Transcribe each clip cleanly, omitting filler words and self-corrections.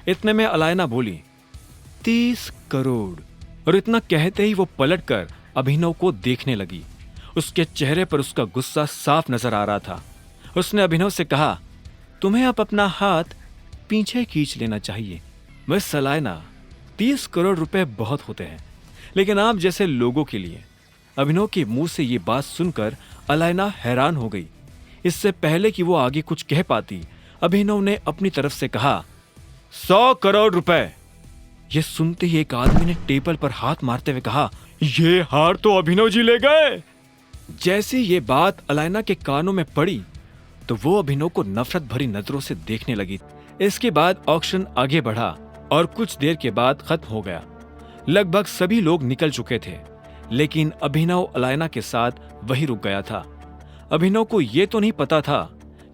इतने में अलायना बोली, 30 करोड़। और इतना कहते ही वो पलटकर अभिनव को देखने लगी। उसके चेहरे पर उसका गुस्सा साफ नजर आ रहा था। उसने अभिनव से कहा, तुम्हें अब अपना हाथ पीछे खींच लेना चाहिए। बस अलायना, 30 करोड़ रुपए बहुत होते हैं, लेकिन आप जैसे लोगों के लिए। अभिनव के मुंह से ये बात सुनकर अलायना हैरान हो गई। इससे पहले कि वो आगे कुछ कह पाती, अभिनव ने अपनी तरफ से कहा, 100 करोड़ रुपए। ये सुनते ही एक आदमी ने टेबल पर हाथ मारते हुए कहा, ये हार तो अभिनव जी ले गए। जैसे ये बात अलायना के कानों में पड़ी तो वो अभिनव को नफरत भरी नजरों से देखने लगी। इसके बाद ऑक्शन आगे बढ़ा और कुछ देर के बाद खत्म हो गया। लगभग सभी लोग निकल चुके थे, लेकिन अभिनव अलायना के साथ वही रुक गया था। अभिनव को यह तो नहीं पता था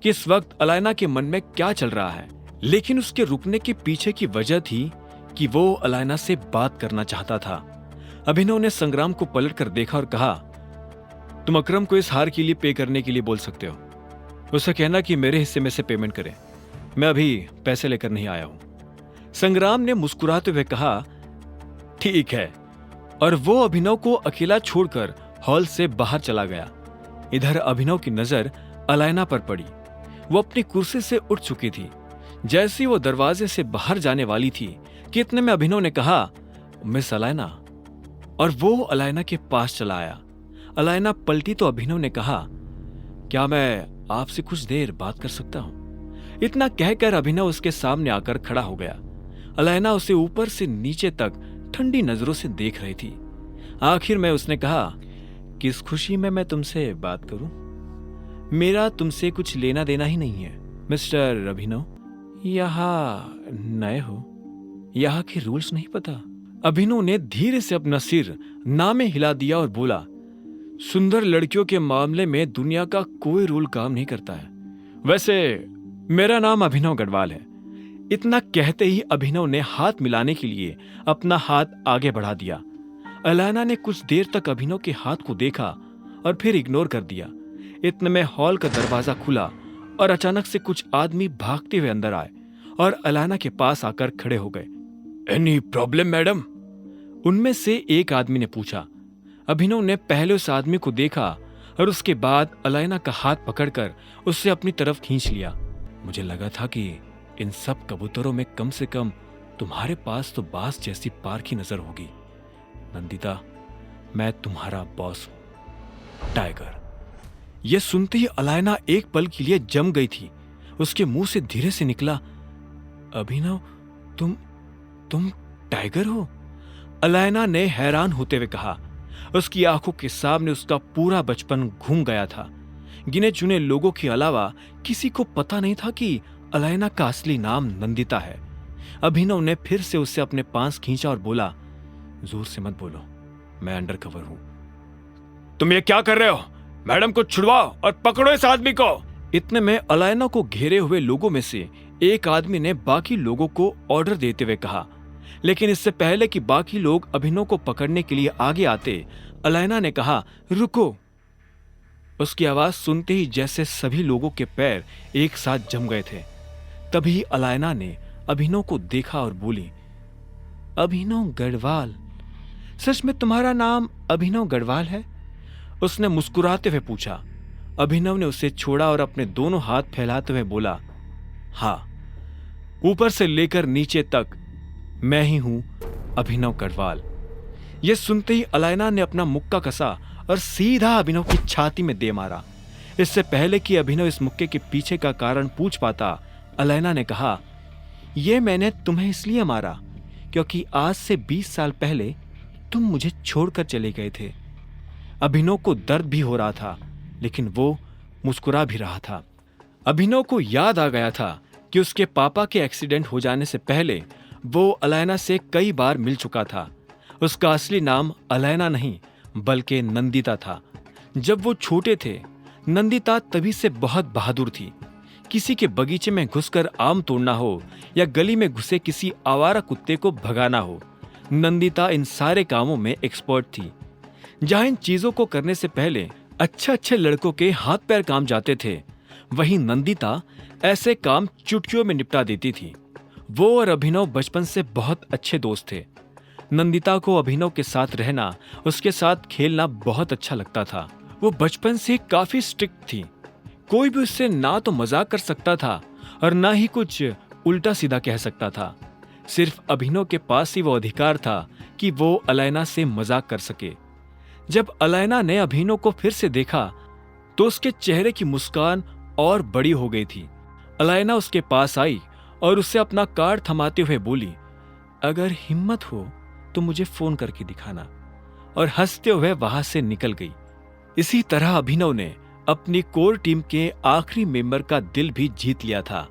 कि इस वक्त अलायना के मन में क्या चल रहा है, लेकिन उसके रुकने के पीछे की वजह थी कि वो अलायना से बात करना चाहता था। अभिनव ने संग्राम को पलटकर देखा और कहा, तुम अकरम को इस हार के लिए पे करने के लिए बोल सकते हो। उसे कहना कि मेरे हिस्से में से पेमेंट करे। मैं अभी पैसे लेकर नहीं आया हूं। संग्राम ने मुस्कुराते हुए कहा, ठीक है। और वो अभिनव को अकेला छोड़कर हॉल से बाहर चला गया। इधर अभिनव की नजर अलायना पर पड़ी। वो अपनी कुर्सी से उठ चुकी थी। जैसी वो दरवाजे से बाहर जाने वाली थी कि इतने में अभिनव ने कहा, मिस अलायना। और वो अलायना के पास चला आया। अलायना पलटी तो अभिनव ने कहा, क्या मैं आपसे कुछ देर बात कर सकता हूं? इतना कहकर अभिनव उसके सामने आकर खड़ा हो गया। अलायना उसे ऊपर से नीचे तक ठंडी नजरों से देख रही थी। आखिर में उसने कहा, किस खुशी में मैं तुमसे बात करूं? मेरा तुमसे कुछ लेना देना ही नहीं है। मिस्टर अभिनव, यहाँ नए हो, यहाँ के रूल्स नहीं पता? अभिनव ने धीरे से अपना सिर ना में हिला दिया और बोला, सुंदर लड़कियों के मामले में दुनिया का कोई रूल काम नहीं करता है। वैसे मेरा नाम अभिनव गढ़वाल है। इतना कहते ही अभिनव ने हाथ मिलाने के लिए अपना हाथ आगे बढ़ा दिया। अलायना ने कुछ देर तक अभिनव के हाथ को देखा और फिर इग्नोर कर दिया। इतने में हॉल का दरवाजा खुला और अचानक से कुछ आदमी भागते हुए अंदर आए और अलायना के पास आकर खड़े हो गए। Any problem madam? उनमें से एक आदमी ने पूछा। अभिनव ने पहले उस आदमी को देखा और उसके बाद अलायना का हाथ पकड़कर उससे अपनी तरफ खींच लिया। मुझे लगा था कि इन सब कबूतरों में कम से कम तुम्हारे पास तो बास जैसी पार की नजर होगी। नंदिता, मैं तुम्हारा बॉस हूं, टाइगर। यह सुनते ही अलायना एक पल के लिए जम गई थी। उसके मुंह से धीरे से निकला, अभिनव, तुम टाइगर हो? अलायना ने हैरान होते हुए कहा। उसकी आंखों के सामने उसका पूरा बचपन घूम गया था। गिने चुने लोगों के अलावा किसी को पता नहीं था कि अलायना का असली नाम नंदिता है। अभिनव ने फिर से उससे अपने पास खींचा और बोला, जोर से मत बोलो, मैं अंडर कवर हूं। तुम ये क्या कर रहे हो? मैडम को छुड़वाओ और पकड़ो इस आदमी को। इतने में अलायना को घेरे हुए लोगों में से एक आदमी ने बाकी लोगों को ऑर्डर देते हुए कहा, लेकिन इससे पहले कि बाकी लोग अभिनव को पकड़ने के लिए आगे आते, अलायना ने कहा, रुको। उसकी आवाज सुनते ही जैसे सभी लोगों के पैर एक साथ जम गए थे। तभी अलायना ने अभिनव को देखा और बोली, अभिनव गढ़वाल? सच में तुम्हारा नाम अभिनव गढ़वाल है? उसने मुस्कुराते हुए पूछा। अभिनव ने उसे छोड़ा और अपने दोनों हाथ फैलाते हुए बोला, हाँ, ऊपर से लेकर नीचे तक मैं ही हूं अभिनव गढ़वाल। यह सुनते ही अलायना ने अपना मुक्का कसा और सीधा अभिनव की छाती में दे मारा। इससे पहले कि अभिनव इस मुक्के के पीछे का कारण पूछ पाता, अलायना ने कहा, यह मैंने तुम्हें इसलिए मारा क्योंकि आज से 20 साल पहले तुम मुझे छोड़कर चले गए थे। अभिनव को दर्द भी हो रहा था, लेकिन वो मुस्कुरा भी रहा था। अभिनव को याद आ गया था कि उसके पापा के एक्सीडेंट हो जाने से पहले वो अलायना से कई बार मिल चुका था। उसका असली नाम अलायना नहीं बल्कि नंदिता था। जब वो छोटे थे, नंदिता तभी से बहुत बहादुर थी। किसी के बगीचे में घुसकर आम तोड़ना हो या गली में घुसे किसी आवारा कुत्ते को भगाना हो, नंदिता इन सारे कामों में एक्सपर्ट थी। जहां इन चीजों को करने से पहले अच्छे लड़कों के हाथ पैर काम जाते थे, वहीं नंदिता ऐसे काम चुटकियों में निपटा देती थी। वो और अभिनव बचपन से बहुत अच्छे दोस्त थे। नंदिता को अभिनव के साथ रहना, उसके साथ खेलना बहुत अच्छा लगता था। वो बचपन से काफी स्ट्रिक्ट थी। कोई भी उससे ना तो मजाक कर सकता था और ना ही कुछ उल्टा सीधा कह सकता था। सिर्फ अभिनव के पास ही वो अधिकार था कि वो अलैना से मजाक कर सके। जब अलैना ने अभिनव को फिर से देखा तो उसके चेहरे की मुस्कान और बड़ी हो गई थी। अलैना उसके पास आई और उसे अपना कार्ड थमाते हुए बोली, अगर हिम्मत हो तो मुझे फोन करके दिखाना, और हंसते हुए वहां से निकल गई। इसी तरह अभिनव ने अपनी कोर टीम के आखिरी मेंबर का दिल भी जीत लिया था।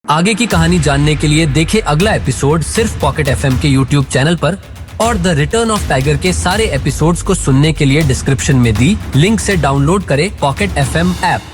आगे की कहानी जानने के लिए देखें अगला एपिसोड सिर्फ पॉकेट एफएम के यूट्यूब चैनल पर, और द रिटर्न ऑफ टाइगर के सारे एपिसोड्स को सुनने के लिए डिस्क्रिप्शन में दी लिंक से डाउनलोड करें पॉकेट एफएम ऐप।